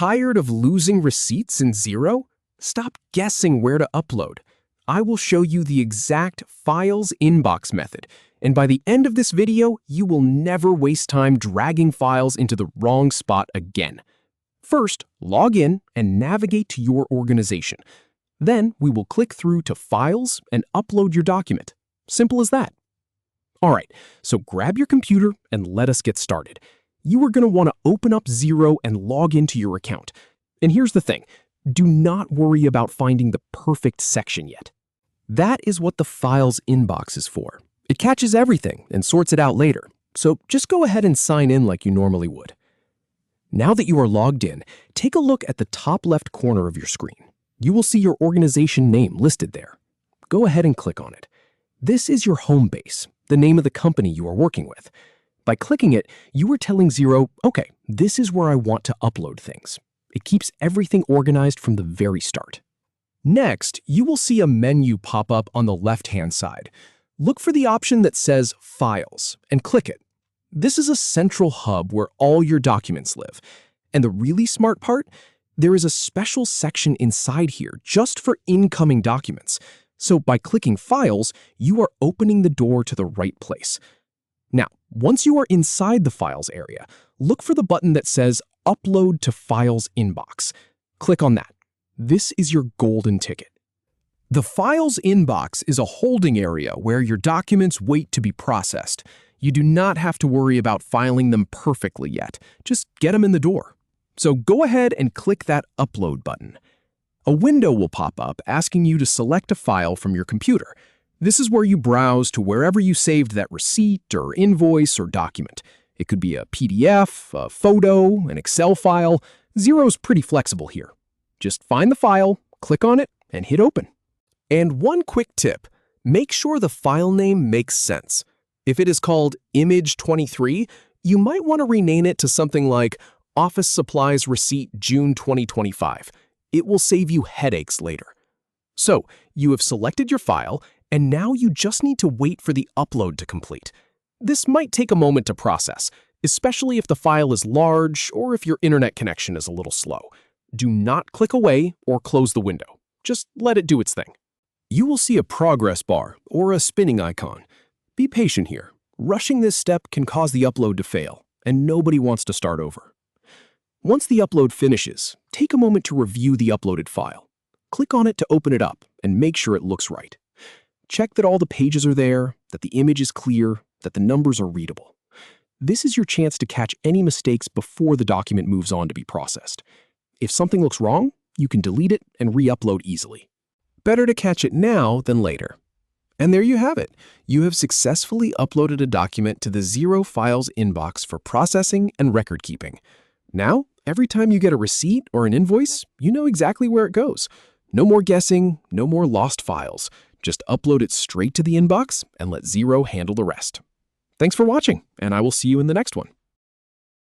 Tired of losing receipts in Xero? Stop guessing where to upload. I will show you the exact Files Inbox method, and by the end of this video, you will never waste time dragging files into the wrong spot again. First, log in and navigate to your organization. Then we will click through to Files and upload your document. Simple as that. All right, so grab your computer and let us get started. You are going to want to open up Xero and log into your account. And here's the thing, do not worry about finding the perfect section yet. That is what the Files Inbox is for. It catches everything and sorts it out later. So just go ahead and sign in like you normally would. Now that you are logged in, take a look at the top left corner of your screen. You will see your organization name listed there. Go ahead and click on it. This is your home base, the name of the company you are working with. By clicking it, you are telling Xero, okay, this is where I want to upload things. It keeps everything organized from the very start. Next, you will see a menu pop up on the left-hand side. Look for the option that says Files and click it. This is a central hub where all your documents live. And the really smart part? There is a special section inside here just for incoming documents. So by clicking Files, you are opening the door to the right place. Now, once you are inside the Files area, look for the button that says Upload to Files Inbox. Click on that. This is your golden ticket. The Files Inbox is a holding area where your documents wait to be processed. You do not have to worry about filing them perfectly yet. Just get them in the door. So go ahead and click that Upload button. A window will pop up asking you to select a file from your computer. This is where you browse to wherever you saved that receipt or invoice or document. It could be a PDF, a photo, an Excel file. Xero's pretty flexible here. Just find the file, click on it, and hit Open. And one quick tip, make sure the file name makes sense. If it is called Image 23, you might want to rename it to something like Office Supplies Receipt June 2025. It will save you headaches later. So, you have selected your file, and now you just need to wait for the upload to complete. This might take a moment to process, especially if the file is large or if your internet connection is a little slow. Do not click away or close the window. Just let it do its thing. You will see a progress bar or a spinning icon. Be patient here. Rushing this step can cause the upload to fail, and nobody wants to start over. Once the upload finishes, take a moment to review the uploaded file. Click on it to open it up and make sure it looks right. Check that all the pages are there, that the image is clear, that the numbers are readable. This is your chance to catch any mistakes before the document moves on to be processed. If something looks wrong, you can delete it and re-upload easily. Better to catch it now than later. And there you have it. You have successfully uploaded a document to the Xero Files Inbox for processing and record keeping. Now, every time you get a receipt or an invoice, you know exactly where it goes. No more guessing, no more lost files. Just upload it straight to the inbox and let Xero handle the rest. Thanks for watching, and I will see you in the next one.